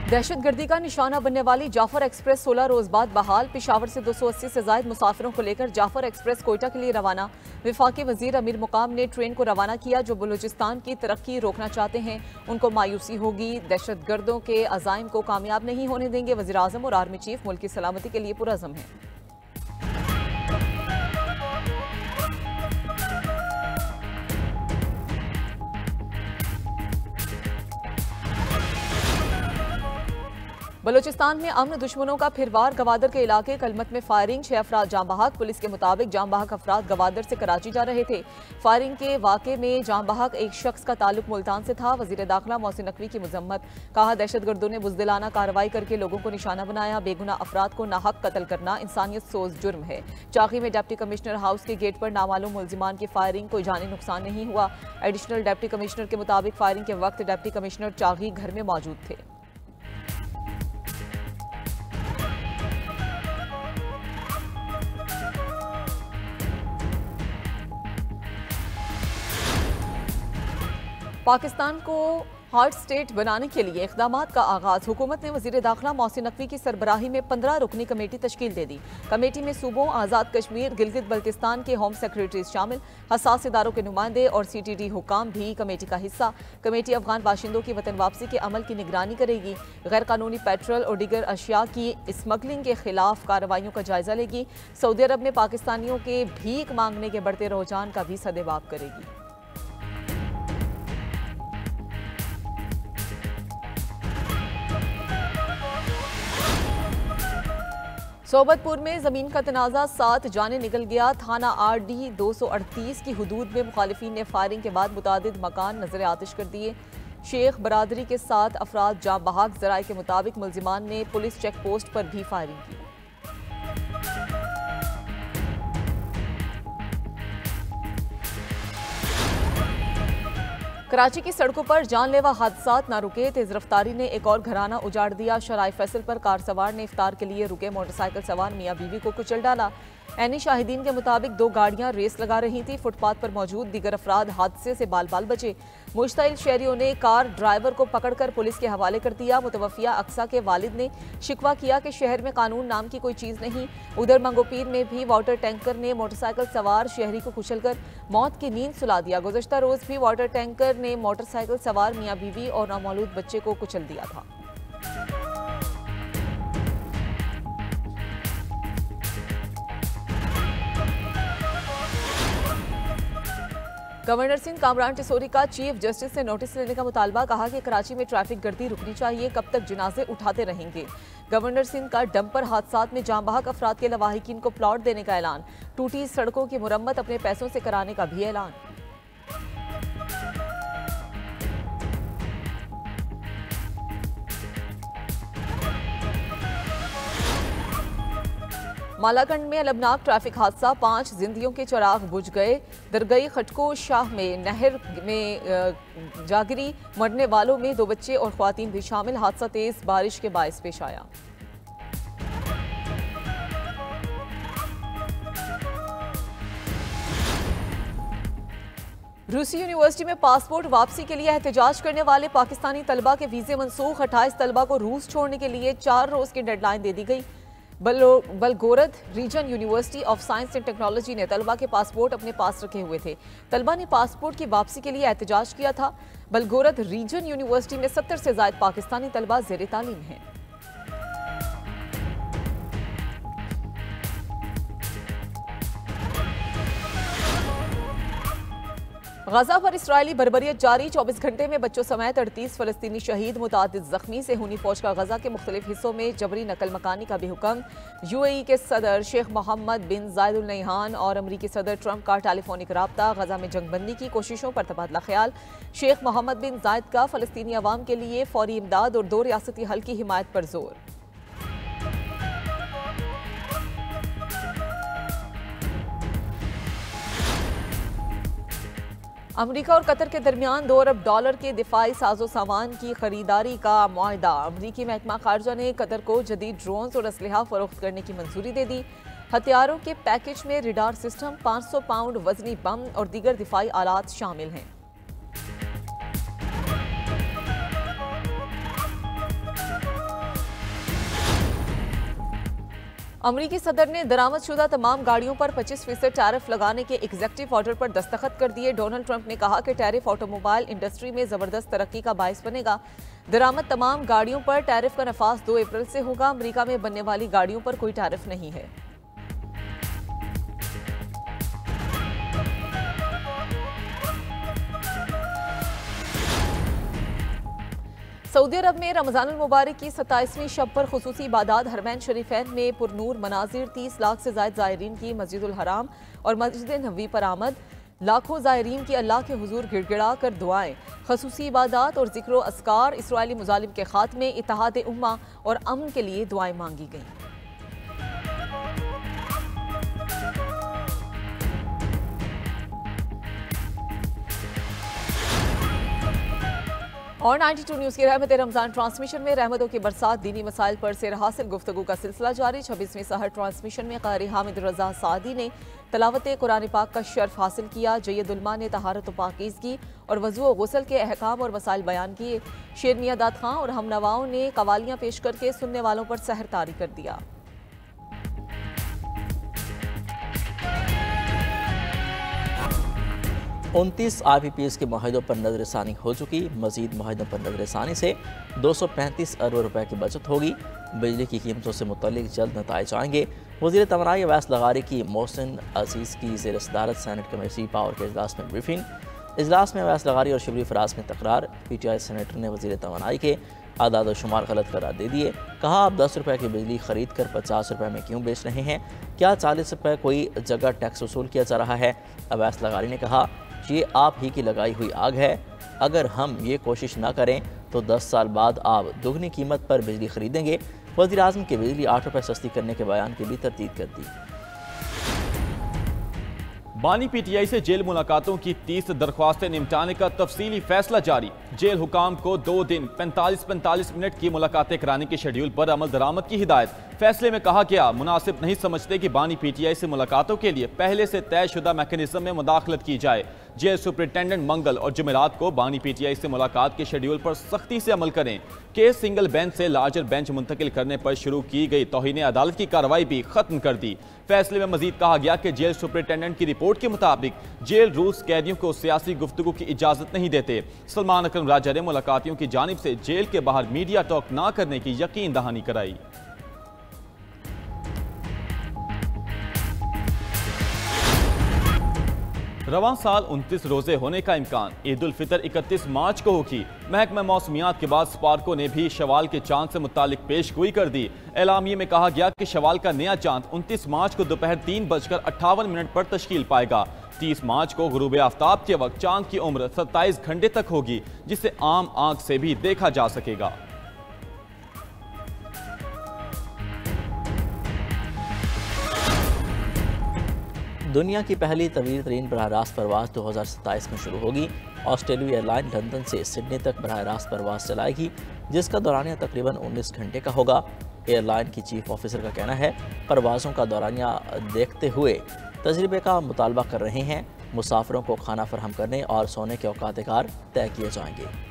दहशतगर्दी का निशाना बनने वाली जाफर एक्सप्रेस 16 रोज बाद बहाल। पेशावर से 280 से ज्यादा मुसाफिरों को लेकर जाफर एक्सप्रेस कोयटा के लिए रवाना। वफाकी वजीर अमीर मुकाम ने ट्रेन को रवाना किया। जो बलूचिस्तान की तरक्की रोकना चाहते हैं उनको मायूसी होगी। दहशतगर्दों के अजाइम को कामयाब नहीं होने देंगे। वजीर आजम और आर्मी चीफ मुल्क की सलामती के लिए पुरअज़म हैं। बलूचिस्तान में अमन दुश्मनों का फिर वार। गवादर के इलाके कलमत में फायरिंग, 6 अफराद जाम बहक। पुलिस के मुताबिक जाम बहक अफराद गवादर से कराची जा रहे थे। फायरिंग के वाक़े में जाम बहक एक शख्स का ताल्लुक मुल्तान से था। वजीर दाखिला मोहसिन नकवी की मजम्मत। कहा, दहशतगर्दों ने बुज़दिलाना कार्रवाई करके लोगों को निशाना बनाया। बेगुनाह अफराद को नाहक कत्ल करना इंसानियत सोज जुर्म है। चाकी में डिप्टी कमिश्नर हाउस के गेट पर नामालूम मुलजिमान की फायरिंग, कोई जानी नुकसान नहीं हुआ। एडिशनल डिप्टी कमिश्नर के मुताबिक फायरिंग के वक्त डिप्टी कमिश्नर चागी घर में मौजूद थे। पाकिस्तान को हॉट स्टेट बनाने के लिए इक़दामात का आगाज। हुकूमत ने वज़ीर दाखिला मोहसिन नकवी की सरबराही में 15 रुकनी कमेटी तश्कील दे दी। कमेटी में सूबों, आज़ाद कश्मीर, गिलगित बल्तिस्तान के होम सेक्रेटरीज शामिल। हसास इदारों के नुमाइंदे और CTD हुकाम भी कमेटी का हिस्सा। कमेटी अफगान बाशिंदों की वतन वापसी के अमल की निगरानी करेगी। गैर कानूनी पेट्रोल और दीगर अशिया की स्मगलिंग के खिलाफ कार्रवाइयों का जायजा लेगी। सऊदी अरब में पाकिस्तानियों के भीख मांगने के बढ़ते रुझान का भी सदेबाब करेगी। सोबतपुर में जमीन का तनाज़ा 7 जाने निकल गया। थाना RD 238 की हुदूद में मुखालिफिन ने फायरिंग के बाद मुतादिद मकान नजर आतिश कर दिए। शेख बरादरी के 7 अफराद जाँ बहक। ज़राए के मुताबिक मुलजिमान ने पुलिस चेक पोस्ट पर भी फायरिंग की। कराची की सड़कों पर जानलेवा हादसात ना रुके। तेज रफ्तारी ने एक और घराना उजाड़ दिया। शराय फैसल पर कार सवार ने इफ्तार के लिए रुके मोटरसाइकिल सवार मियाँ बीवी को कुचल डाला। ऐनी शाहिदीन के मुताबिक 2 गाड़ियां रेस लगा रही थी। फुटपाथ पर मौजूद दीगर अफराद हादसे से बाल बाल बचे। मुश्ताइल शहरियों ने कार ड्राइवर को पकड़कर पुलिस के हवाले कर दिया। मुतवफिया अक्सा के वालिद ने शिकवा किया कि शहर में कानून नाम की कोई चीज़ नहीं। उधर मंगोपीर में भी वाटर टैंकर ने मोटरसाइकिल सवार शहरी को कुचलकर मौत की नींद सुला दिया। गुज़श्ता रोज़ भी वाटर टैंकर ने मोटरसाइकिल सवार मियाँ बीवी और नामौलूद बच्चे को कुचल दिया था। गवर्नर सिंह कामरान टिसोरी का चीफ जस्टिस से नोटिस लेने का मुतालबा। कहा कि कराची में ट्रैफिक गर्दी रुकनी चाहिए, कब तक जनाजे उठाते रहेंगे। गवर्नर सिंह का डंपर हादसात में जाँ बहक अफराद के लवाहिकीन को प्लॉट देने का ऐलान। टूटी सड़कों की मुरम्मत अपने पैसों से कराने का भी ऐलान। मालाकंड में अलमनाक ट्रैफिक हादसा, 5 जिंदगियों के चिराग बुझ गए। दरगई खटको शाह में नहर में जागिरी। मरने वालों में 2 बच्चे और ख्वातीन भी शामिल। हादसा तेज बारिश के बायस पेश आया। रूसी यूनिवर्सिटी में पासपोर्ट वापसी के लिए एहतजाज करने वाले पाकिस्तानी तलबा के वीजे मनसूख। 28 तलबा को रूस छोड़ने के लिए 4 रोज की डेडलाइन दे दी गई। Belgorod region university of science and technology ने तलबा के पासपोर्ट अपने पास रखे हुए थे। तलबा ने पासपोर्ट की वापसी के लिए एहतजाज किया था। बलगोरद रीजन यूनिवर्सिटी में 70 से ज्यादा पाकिस्तानी तलबा ज़ेरे तालीम हैं। गजा पर इसराइली बर्बरियत जारी। 24 घंटे में बच्चों समेत 38 फलस्तीनी शहीद, मुतादिद जख्मी। सेहूनी फौज का गजा के मुख्तलिफ हिस्सों में जबरी नकल मकानी का भी हुक्म। UAE के सदर शेख मोहम्मद बिन जायद अल नहयान और अमरीकी सदर ट्रंप का टेलीफोनिक राब्ता। गजा में जंगबंदी की कोशिशों पर तबादला ख्याल। शेख मोहम्मद बिन जायद का फलस्तीनी अवाम के लिए फौरी इमदाद और 2 रियासती हल की हिमायत पर जोर। अमरीका और कतर के दरमियान $2 अरब के दिफाई साजो सामान की खरीदारी का मुआहदा। अमरीकी महकमा खारजा ने कतर को जदीद ड्रोन्स और असलहा फरोख्त करने की मंजूरी दे दी। हथियारों के पैकेज में रडार सिस्टम, 500 पाउंड वजनी बम और दीगर दिफाई आलात शामिल हैं। अमरीकी सदर ने दरामदशुदा तमाम गाड़ियों पर 25% टैरिफ लगाने के एग्जीक्यूटिव ऑर्डर पर दस्तखत कर दिए। डोनाल्ड ट्रंप ने कहा कि टैरिफ ऑटोमोबाइल इंडस्ट्री में जबरदस्त तरक्की का बायस बनेगा। दरामद तमाम गाड़ियों पर टैरिफ का नफाज 2 अप्रैल से होगा। अमरीका में बनने वाली गाड़ियों पर कोई टैरिफ नहीं है। सऊदी अरब में रमजान मुबारक की 27वीं शब पर खुसूसी इबादत हरमैन शरीफैन में पुरनूर मनाजिर। 30 लाख से ज्यादा ज़ायरीन की मस्जिदुल हराम और मस्जिद नबवी पर आमद। लाखों ज़ायरीन की अल्लाह के हुजूर गिड़गिड़ा कर दुआएं। खुसूसी इबादत और जिक्र अस्कार। इसराइली मुजालिम के खात्मे, इत्तेहाद उम्मा और अमन के लिए दुआएं मांगी गईं। और 92 न्यूज़ की रहमत रमज़ान ट्रांसमिशन में रहमतों की बरसात, दीनी मसाइल पर सेर हासिल गुफ्तगू का सिलसिला जारी। 26वीं सहर ट्रांसमिशन में क़ारी हामिद रज़ा सादी ने तलावत कुरान पाक का शर्फ हासिल किया। जयदुल्मा ने तहारत व पाकीज़गी और वज़ू व गुस्ल के अहकाम और मसाइल बयान किए। शेर मियां दाद खां और हमनवाओं ने कवालियाँ पेश करके सुनने वालों पर सहर तारी कर दिया। उनतीस IPPs के माहिदों पर नजरसानी हो चुकी। मजीद माहिदों पर नजरसानी से 235 अरब रुपए की बचत होगी। बिजली की कीमतों से मुतल्लिक जल्द नताइज आएंगे। वज़ीर तवानाई अवैस लगारी की मोहसिन अजीज़ की ज़ेर सदारत सेनेट कमेटी पावर के इजलास में ब्रीफिंग। इजलास में अवैस लगारी और शिबली फराज में तकरार। PTI सेनेटर ने वज़ीर तवानाई के आदाद शुमार गलत करार दे दिए। कहा, आप 10 रुपये की बिजली खरीद कर 50 रुपये में क्यों बेच रहे हैं? क्या 40 रुपये कोई जगह टैक्स वसूल किया जा रहा है? अवैस लगारी ने कहा, ये आप ही की लगाई हुई आग है। अगर हम ये कोशिश ना करें तो 10 साल बाद आप दुगनी कीमत पर बिजली खरीदेंगे। वज़ीर आज़म के बिजली 8 रुपये सस्ती करने के बयान की भी तरदीद कर दी। बानी PTI से जेल मुलाकातों की 30 दरख्वास्तें निपटाने का तफसीली फैसला जारी। जेल हुकाम को 2 दिन 45-45 मिनट की मुलाकातें कराने के शेड्यूल पर अमल दरामद की हिदायत। फैसले में कहा गया, मुनासिब नहीं समझते कि बानी PTI से मुलाकातों के लिए पहले से तयशुदा मैकेनिज्म में मुदाखलत की जाए। जेल सुपरिटेंडेंट मंगल और जुमेरात को बानी PTI से मुलाकात के शेड्यूल पर सख्ती से अमल करें। केस सिंगल बेंच से लार्जर बेंच मुंतकिल करने पर शुरू की गई तौहीन अदालत की कार्रवाई भी खत्म कर दी। फैसले में मजीद कहा गया कि जेल सुपरिटेंडेंट की रिपोर्ट के मुताबिक जेल रूल्स कैदियों को सियासी गुफ्तगू की इजाजत नहीं देते। सलमान अकरम राजा ने मुलाकातियों की जानिब से जेल के बाहर मीडिया टॉक ना करने की यकीन दहानी कराई। रवां साल 29 रोजे होने का इम्कान। ईद उल फितर 31 मार्च को होगी। महकमा मौसमियात के बाद स्पार्को ने भी शवाल के चांद से मुतालिक पेशगोई कर दी। एलामिये में कहा गया कि शवाल का नया चांद 29 मार्च को दोपहर 3:58 पर तश्कील पाएगा। 30 मार्च को गुरूब आफ्ताब के वक्त चांद की उम्र 27 घंटे तक होगी, जिसे आम आंख से भी देखा जा सकेगा। दुनिया की पहली तवील तरीन बराह रास्त परवाज 2027 में शुरू होगी। ऑस्ट्रेलिया एयरलाइन लंदन से सिडनी तक बराह रास्त परवाज चलाएगी, जिसका दौरानिया तकरीबन 19 घंटे का होगा। एयरलाइन की चीफ ऑफिसर का कहना है, परवाज़ों का दौरानिया देखते हुए तजर्बे का मुतालबा कर रहे हैं। मुसाफिरों को खाना फराहम करने और सोने के औकात कार तय किए जाएंगे।